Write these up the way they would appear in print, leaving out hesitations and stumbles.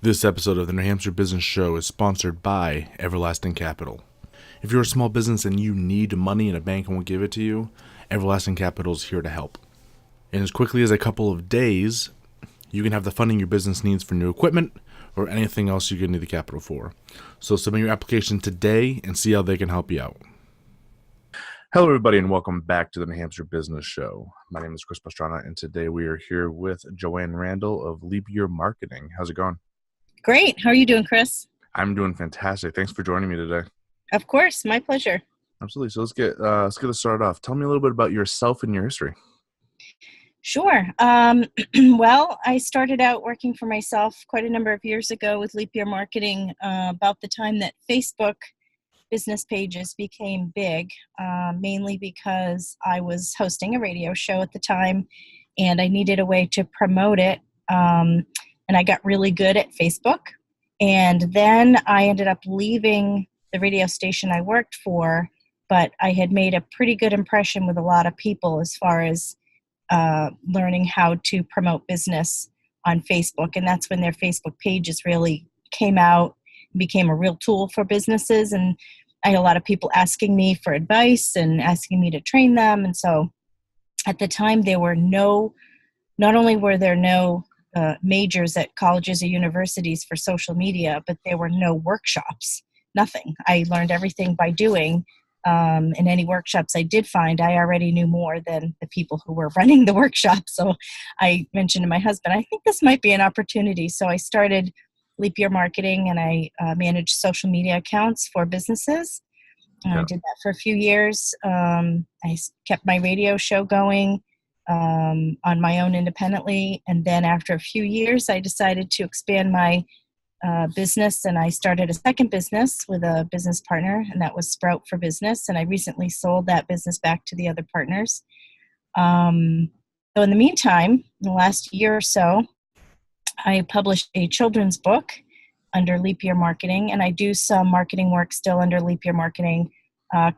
This episode of the New Hampshire Business Show is sponsored by Everlasting Capital. If you're a small business and you need money and a bank won't give it to you, Everlasting Capital is here to help. In as quickly as a couple of days, you can have the funding your business needs for new equipment or anything else you're going to need the capital for. So submit your application today and see how they can help you out. Hello, everybody, and welcome back to the New Hampshire Business Show. My name is Chris Pastrana, and today we are here with Joanne Randall of Leap Year Marketing. How's it going? Great. How are you doing, Chris? I'm doing fantastic. Thanks for joining me today. Of course. My pleasure. Absolutely. So let's get this started off. Tell me a little bit about yourself and your history. Sure. Well, I started out working for myself quite a number of years ago with Leap Year Marketing, about the time that Facebook business pages became big, mainly because I was hosting a radio show at the time and I needed a way to promote it. And I got really good at Facebook. And then I ended up leaving the radio station I worked for, but I had made a pretty good impression with a lot of people as far as learning how to promote business on Facebook. And that's when their Facebook pages really came out and became a real tool for businesses. And I had a lot of people asking me for advice and asking me to train them. And so at the time, not only were there no majors at colleges or universities for social media, but there were no workshops, nothing. I learned everything by doing. In any workshops I did find, I already knew more than the people who were running the workshop. So I mentioned to my husband, I think this might be an opportunity. So I started Leap Year Marketing and I managed social media accounts for businesses. I did that for a few years. I kept my radio show going on my own independently. And then after a few years, I decided to expand my business, and I started a second business with a business partner, and that was Sprout for Business. And I recently sold that business back to the other partners. So in the meantime, in the last year or so, I published a children's book under Leap Year Marketing, and I do some marketing work still under Leap Year Marketing.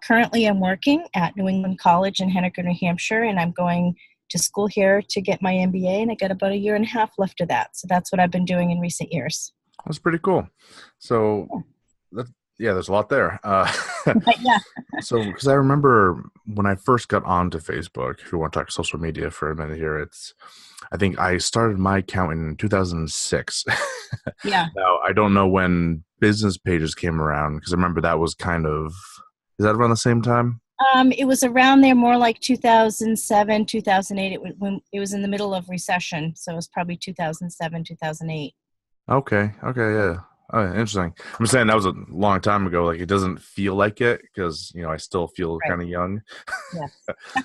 Currently, I'm working at New England College in Henniker, New Hampshire, and I'm going to school here to get my MBA, and I got about a year and a half left of that. So that's what I've been doing in recent years. That's pretty cool. So, there's a lot there. Yeah. So, because I remember when I first got onto Facebook, if you want to talk social media for a minute here, I think I started my account in 2006. Yeah. Now, I don't know when business pages came around, because I remember that was is that around the same time? It was around there, more like 2007, 2008. It was in the middle of recession. So it was probably 2007, 2008. Okay, yeah. Oh, interesting. I'm saying that was a long time ago. Like, it doesn't feel like it because, I still feel kind of young. Yes.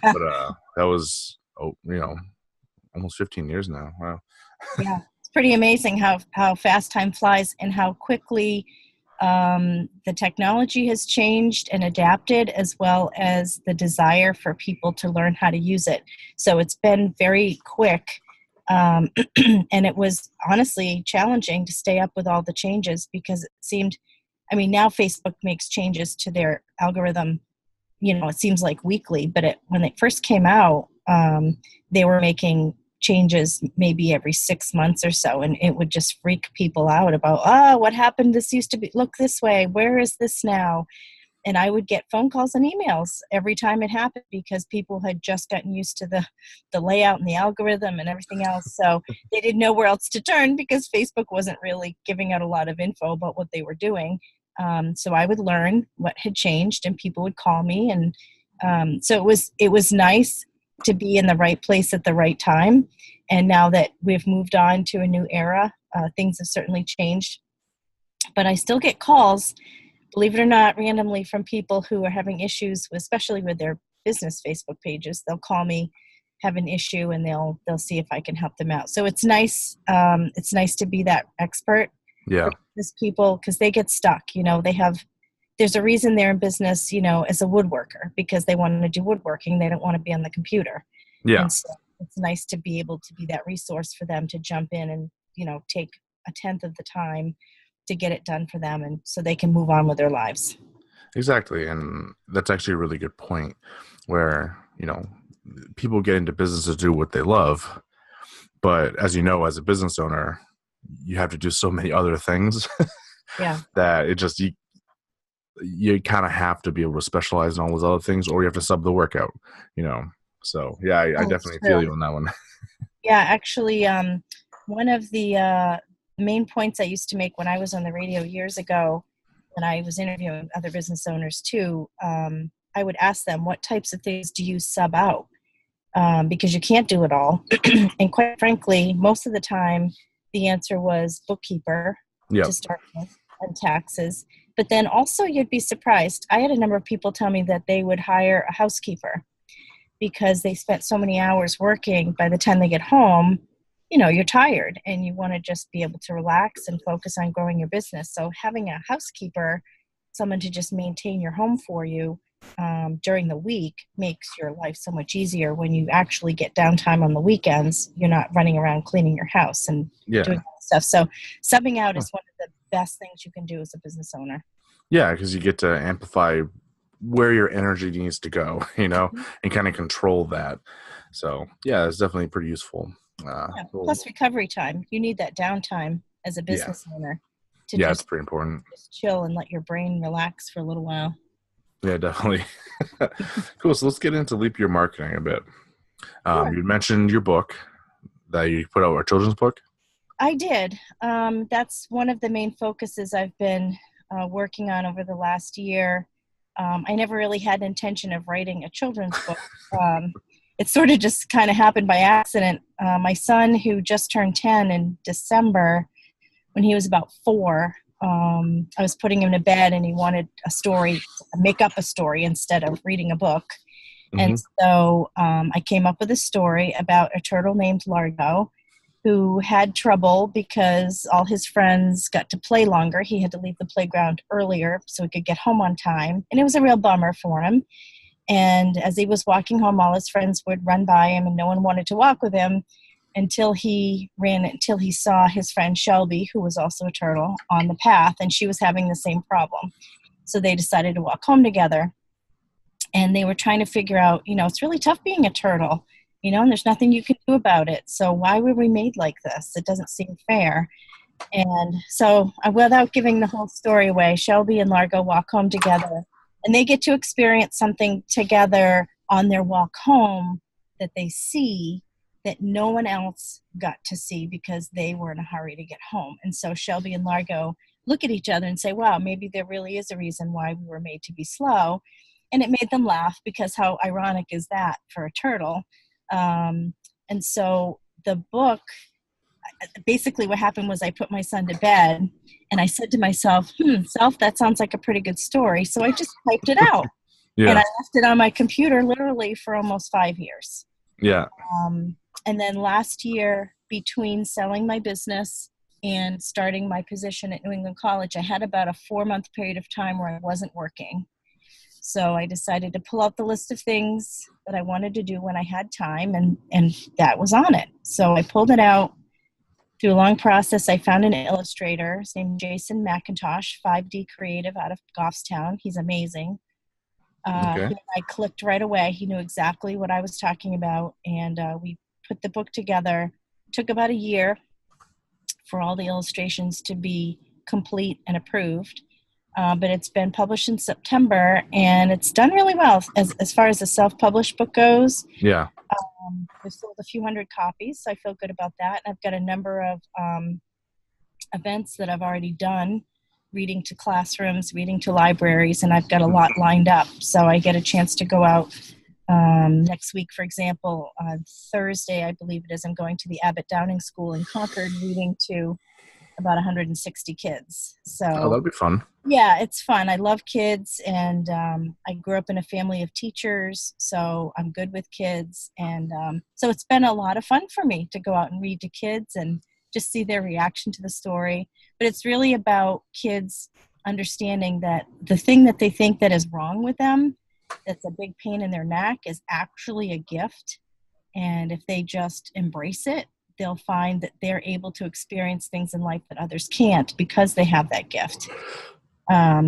But that was, almost 15 years now. Wow. Yeah. It's pretty amazing how fast time flies and how quickly the technology has changed and adapted, as well as the desire for people to learn how to use it. So it's been very quick. And it was honestly challenging to stay up with all the changes because it seemed, now Facebook makes changes to their algorithm, it seems like weekly, but when it first came out, they were making changes maybe every 6 months or so, and it would just freak people out about, what happened? This used to look this way. Where is this now? And I would get phone calls and emails every time it happened because people had just gotten used to the layout and the algorithm and everything else. So they didn't know where else to turn because Facebook wasn't really giving out a lot of info about what they were doing. So I would learn what had changed and people would call me. And so it was nice to be in the right place at the right time. And now that we've moved on to a new era, things have certainly changed. But I still get calls, believe it or not, randomly from people who are having issues, especially with their business Facebook pages. They'll call me, have an issue, and they'll see if I can help them out. So it's nice. It's nice to be that expert. Yeah. For business people, because they get stuck. There's a reason they're in business, as a woodworker, because they want to do woodworking. They don't want to be on the computer. Yeah. And so it's nice to be able to be that resource for them to jump in and, take a tenth of the time to get it done for them, and so they can move on with their lives. Exactly. And that's actually a really good point where, people get into business to do what they love. But as you know, as a business owner, you have to do so many other things Yeah. that it just you kind of have to be able to specialize in all those other things, or you have to sub the workout, you know. So yeah, I Oh, it's definitely feel true. you on that one. Yeah, actually, one of the main points I used to make when I was on the radio years ago, when I was interviewing other business owners too, I would ask them, what types of things do you sub out? Because you can't do it all. And quite frankly, most of the time, the answer was bookkeeper to Yep. start with and taxes. But then also, you'd be surprised. I had a number of people tell me that they would hire a housekeeper because they spent so many hours working. By the time they get home, you're tired and you want to just be able to relax and focus on growing your business. So having a housekeeper, someone to just maintain your home for you during the week, makes your life so much easier. When you actually get downtime on the weekends, you're not running around cleaning your house and doing Yeah. all that stuff. So subbing out is one of the best things you can do as a business owner. Yeah, because you get to amplify where your energy needs to go, Mhm. and kind of control that. So yeah, it's definitely pretty useful. Yeah. Cool. Plus recovery time. You need that downtime as a Yeah, business owner to yeah, it's just pretty important. chill and let your brain relax for a little while. Yeah, definitely. Cool. So let's get into leap year marketing a bit. Sure. You mentioned your book that you put out, a children's book. I did. That's one of the main focuses I've been working on over the last year. I never really had an intention of writing a children's book. Um, it sort of just kind of happened by accident. My son, who just turned 10 in December, when he was about 4, I was putting him to bed and he wanted a story, make up a story instead of reading a book. And Mm-hmm. so I came up with a story about a turtle named Largo who had trouble because all his friends got to play longer. He had to leave the playground earlier so he could get home on time. And it was a real bummer for him. And as he was walking home, all his friends would run by him and no one wanted to walk with him until he saw his friend Shelby, who was also a turtle, on the path, and she was having the same problem. So they decided to walk home together. And they were trying to figure out, it's really tough being a turtle, and there's nothing you can do about it. So why were we made like this? It doesn't seem fair. And so, without giving the whole story away, Shelby and Largo walk home together, and they get to experience something together on their walk home that they see that no one else got to see because they were in a hurry to get home. And so Shelby and Largo look at each other and say, wow, maybe there really is a reason why we were made to be slow. And it made them laugh because how ironic is that for a turtle? And so the book, basically what happened was I put my son to bed and I said to myself, self, that sounds like a pretty good story. So I just typed it out and I Yeah. left it on my computer literally for almost 5 years. Yeah. And then last year, between selling my business and starting my position at New England College, I had about a 4-month period of time where I wasn't working. So I decided to pull out the list of things that I wanted to do when I had time, and that was on it. So I pulled it out. Through a long process, I found an illustrator. His name is Jason McIntosh, 5D Creative out of Goffstown. He's amazing. Okay. He and I clicked right away. He knew exactly what I was talking about, and we put the book together. It took about a year for all the illustrations to be complete and approved. But it's been published in September, and it's done really well as far as the self-published book goes. Yeah. We've sold a few hundred copies, so I feel good about that. And I've got a number of events that I've already done, reading to classrooms, reading to libraries, and I've got a lot lined up. So I get a chance to go out next week, for example, on Thursday, I believe it is, I'm going to the Abbott Downing School in Concord, reading to about 160 kids. Oh, So that'll be fun. yeah, it's fun. I love kids, and I grew up in a family of teachers, so I'm good with kids. And so it's been a lot of fun for me to go out and read to kids and just see their reaction to the story. But it's really about kids understanding that the thing that they think that is wrong with them, that's a big pain in their neck, is actually a gift. And if they just embrace it, they'll find that they're able to experience things in life that others can't because they have that gift.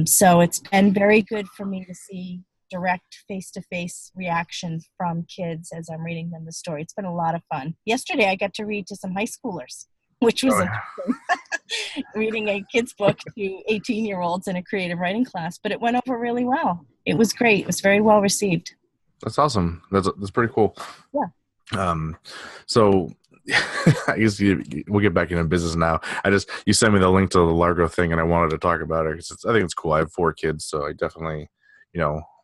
So it's been very good for me to see direct face-to-face reaction from kids as I'm reading them the story. It's been a lot of fun. Yesterday, I got to read to some high schoolers. which was Oh, interesting. Reading a kid's book to 18-year-olds in a creative writing class, but it went over really well. It was great. It was very well received. that's awesome. That's pretty cool. Yeah. Um, so I guess we'll get back into business now. You sent me the link to the Largo thing, and I wanted to talk about it because I think it's cool. I have 4 kids, so I definitely,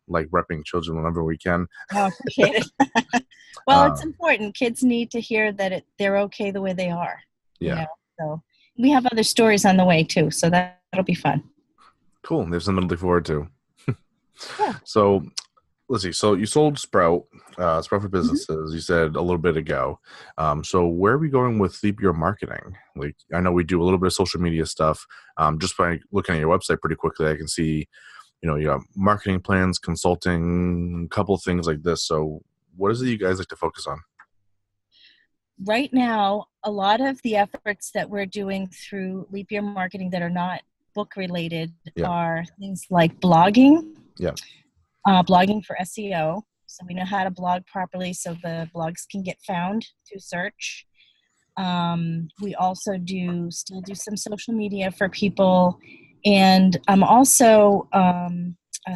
like repping children whenever we can. I appreciate it. Well, it's Um, important. Kids need to hear that they're okay the way they are. yeah, So we have other stories on the way too, so that'll be fun. cool. There's something to look forward to. Yeah. So let's see. So you sold Sprout for Mhm. Businesses. You said a little bit ago. So where are we going with Leap Year Marketing? Like, I know we do a little bit of social media stuff. Just by looking at your website pretty quickly, I can see, you have marketing plans, consulting, a couple things like this. So what is it you guys like to focus on? Right now, a lot of the efforts that we're doing through Leap Year Marketing that are not book related Yeah. are things like blogging, Yeah. blogging for SEO. So we know how to blog properly so the blogs can get found through search. We also still do some social media for people. And I'm also a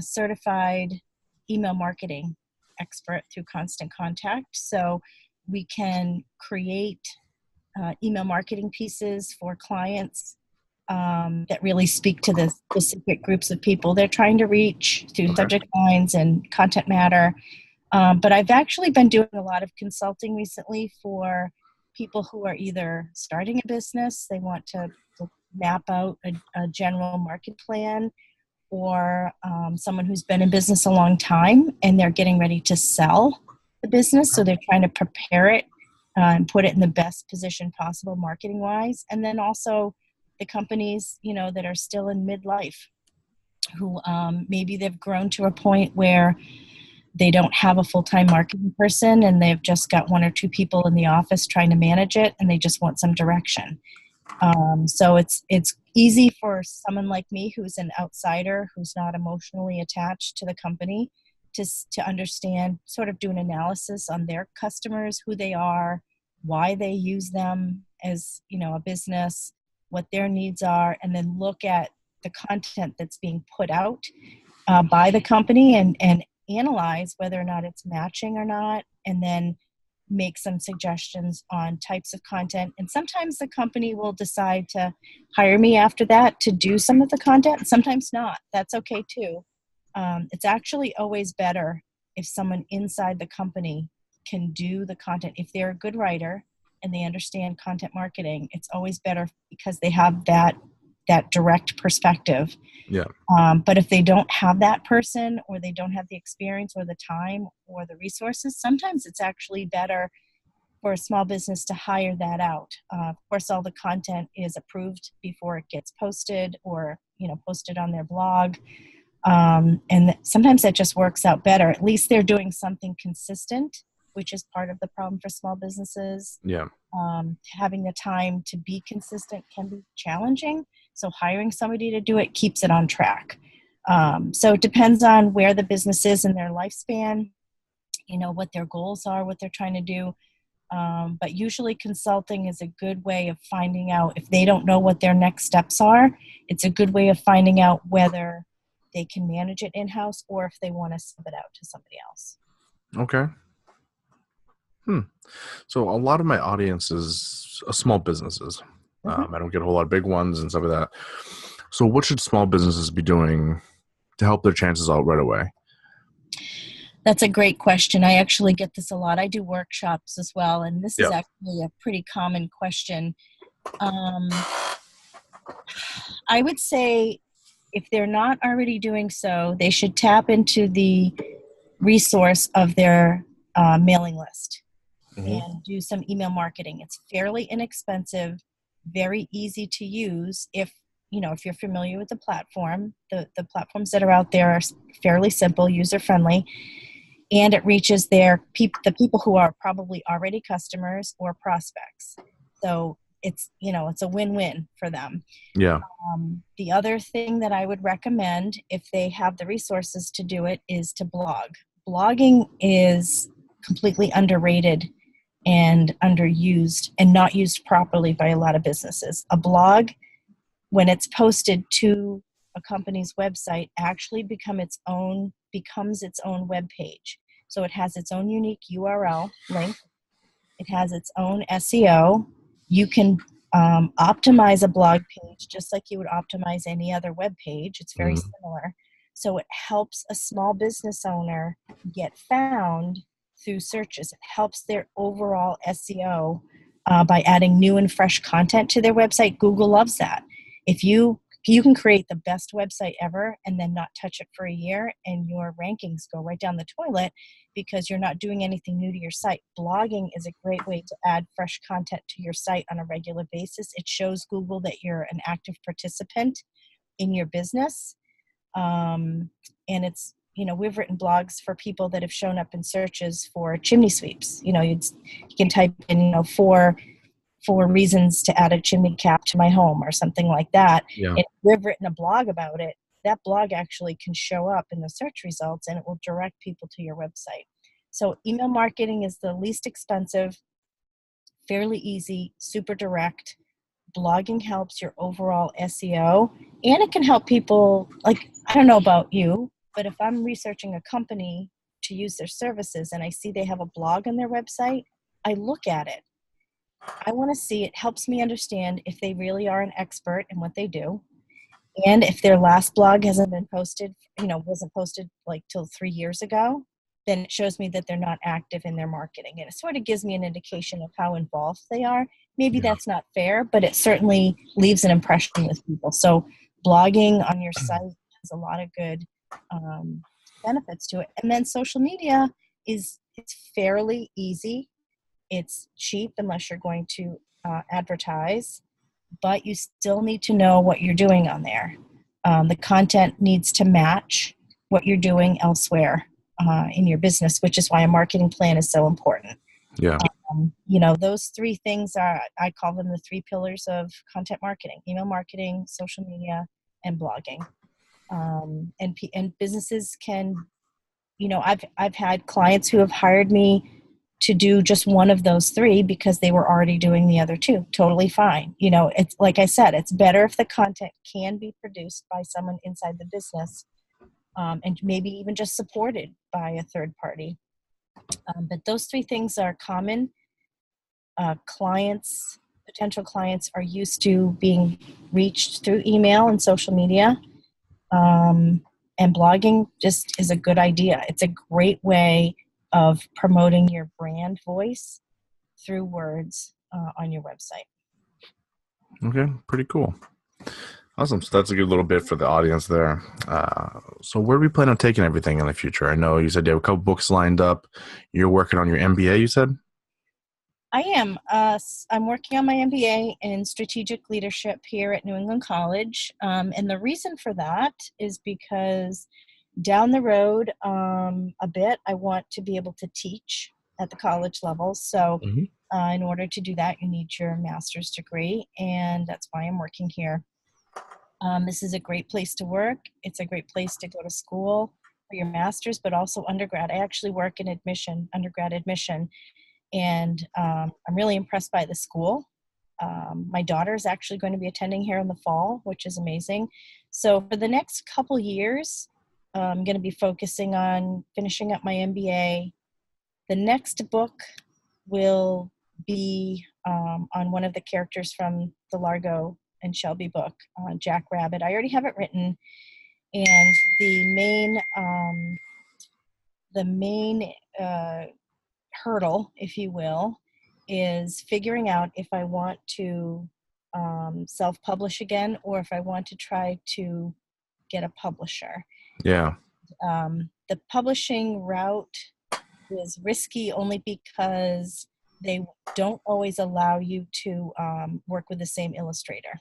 certified email marketing expert through Constant Contact. So we can create email marketing pieces for clients that really speak to the specific groups of people they're trying to reach through Okay. subject lines and content matter. But I've actually been doing a lot of consulting recently for people who are either starting a business, they want to map out a general market plan, or someone who's been in business a long time and they're getting ready to sell the business. So they're trying to prepare it and put it in the best position possible marketing wise. And then also the companies, that are still in midlife, who maybe they've grown to a point where they don't have a full-time marketing person and they've just got 1 or 2 people in the office trying to manage it, and they just want some direction. So it's easy for someone like me who's an outsider, who's not emotionally attached to the company, to understand, sort of do an analysis on their customers, who they are, why they use them as a business, what their needs are, and then look at the content that's being put out by the company, and analyze whether or not it's matching or not, and then make some suggestions on types of content. And sometimes the company will decide to hire me after that to do some of the content, sometimes not. That's okay too. It's actually always better if someone inside the company can do the content. If they're a good writer and they understand content marketing, it's always better because they have that direct perspective. Yeah. But if they don't have that person, or they don't have the experience or the time or the resources, sometimes it's actually better for a small business to hire that out. Of course, all the content is approved before it gets posted, or posted on their blog. And sometimes that just works out better. At least they're doing something consistent, which is part of the problem for small businesses. Yeah. Having the time to be consistent can be challenging. So hiring somebody to do it keeps it on track. So it depends on where the business is in their lifespan, what their goals are, what they're trying to do. But usually consulting is a good way of finding out if they don't know what their next steps are. It's a good way of finding out whether they can manage it in-house or if they want to sub it out to somebody else. Okay. So a lot of my audience is small businesses. Mm-hmm. I don't get a whole lot of big ones and stuff like that. So what should small businesses be doing to help their chances out right away? That's a great question. I actually get this a lot. I do workshops as well, and this is Yeah. actually a pretty common question. I would say if they're not already doing so, they should tap into the resource of their mailing list Mm-hmm. and do some email marketing. It's fairly inexpensive, very easy to use if you're familiar with the platform. The platforms that are out there are fairly simple, user friendly, and it reaches the people who are probably already customers or prospects. So it's a win-win for them. Yeah. The other thing that I would recommend, if they have the resources to do it, is to blog. Blogging is completely underrated and underused and not used properly by a lot of businesses. A blog, when it's posted to a company's website, actually becomes its own web page. So it has its own unique URL link. It has its own SEO. You can optimize a blog page just like you would optimize any other web page. It's very Mm. similar. So it helps a small business owner get found through searches. It helps their overall SEO by adding new and fresh content to their website. Google loves that. If you can create the best website ever and then not touch it for a year, and your rankings go right down the toilet because you're not doing anything new to your site. Blogging is a great way to add fresh content to your site on a regular basis. It shows Google that you're an active participant in your business. And it's, we've written blogs for people that have shown up in searches for chimney sweeps. You can type in, four reasons to add a chimney cap to my home or something like that. Yeah. If we've written a blog about it, that blog actually can show up in the search results and it will direct people to your website. So email marketing is the least expensive, fairly easy, super direct. Blogging helps your overall SEO, and it can help people, like, I don't know about you, but if I'm researching a company to use their services and I see they have a blog on their website, I look at it. I want to see, it helps me understand if they really are an expert in what they do. And if their last blog hasn't been posted, wasn't posted like till 3 years ago, then it shows me that they're not active in their marketing. And it sort of gives me an indication of how involved they are. Maybe Yeah. that's not fair, but it certainly leaves an impression with people. So blogging on your site has a lot of good benefits to it. And then social media it's fairly easy. It's cheap unless you're going to advertise, but you still need to know what you're doing on there. The content needs to match what you're doing elsewhere in your business, which is why a marketing plan is so important. Yeah. Those three things I call them the three pillars of content marketing: email marketing, social media, and blogging. And businesses can, I've had clients who have hired me to do just one of those three because they were already doing the other two. Totally fine. It's like I said, it's better if the content can be produced by someone inside the business, and maybe even just supported by a third party. But those three things are common. Potential clients are used to being reached through email and social media. And blogging just is a good idea. It's a great way of promoting your brand voice through words on your website. Okay. Pretty cool. Awesome. So that's a good little bit for the audience there. So where do we plan on taking everything in the future? I know you said you have a couple books lined up. You're working on your MBA, you said? I am. I'm working on my MBA in strategic leadership here at New England College. And the reason for that is because down the road a bit, I want to be able to teach at the college level. So Mm-hmm. in order to do that, you need your master's degree, and that's why I'm working here. This is a great place to work. It's a great place to go to school for your master's, but also undergrad. I actually work in undergrad admission, and I'm really impressed by the school. My daughter is actually going to be attending here in the fall, which is amazing. So for the next couple years, I'm going to be focusing on finishing up my MBA. The next book will be on one of the characters from the Largo and Shelby book, Jack Rabbit. I already have it written, and the main hurdle, if you will, is figuring out if I want to self-publish again or if I want to try to get a publisher. Yeah. The publishing route is risky only because they don't always allow you to work with the same illustrator.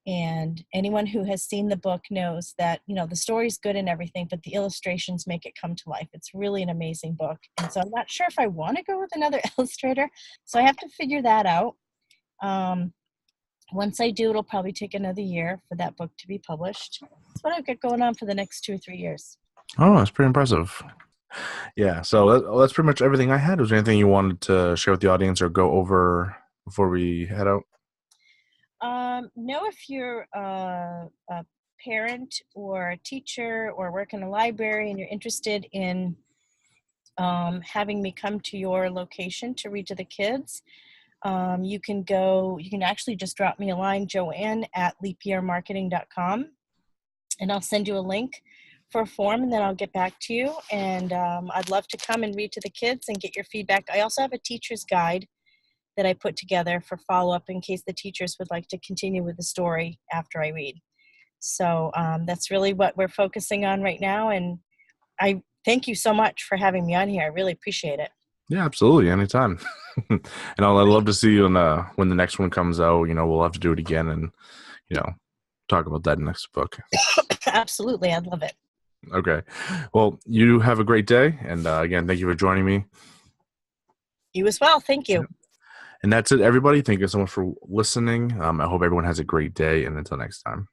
And anyone who has seen the book knows that, the story's good and everything, but the illustrations make it come to life. It's really an amazing book. And so I'm not sure if I want to go with another illustrator. So I have to figure that out. Once I do, it'll probably take another year for that book to be published. That's what I've got going on for the next 2 or 3 years. Oh, that's pretty impressive. Yeah, so that's pretty much everything I had. Was there anything you wanted to share with the audience or go over before we head out? No, if you're a parent or a teacher or work in a library and you're interested in having me come to your location to read to the kids, you can actually just drop me a line, Joanne at leapyearmarketing.com, and I'll send you a link for a form, and then I'll get back to you. And I'd love to come and read to the kids and get your feedback. I also have a teacher's guide that I put together for follow-up in case the teachers would like to continue with the story after I read. So that's really what we're focusing on right now. And I thank you so much for having me on here. I really appreciate it. Yeah, absolutely, anytime. And I'd love Great. to see you when the next one comes out. We'll have to do it again and you know talk about that next book. Absolutely. I'd love it. Okay. Well, you have a great day, and again, thank you for joining me. You as well. Thank you. And that's it, everybody. Thank you so much for listening. I hope everyone has a great day, and until next time.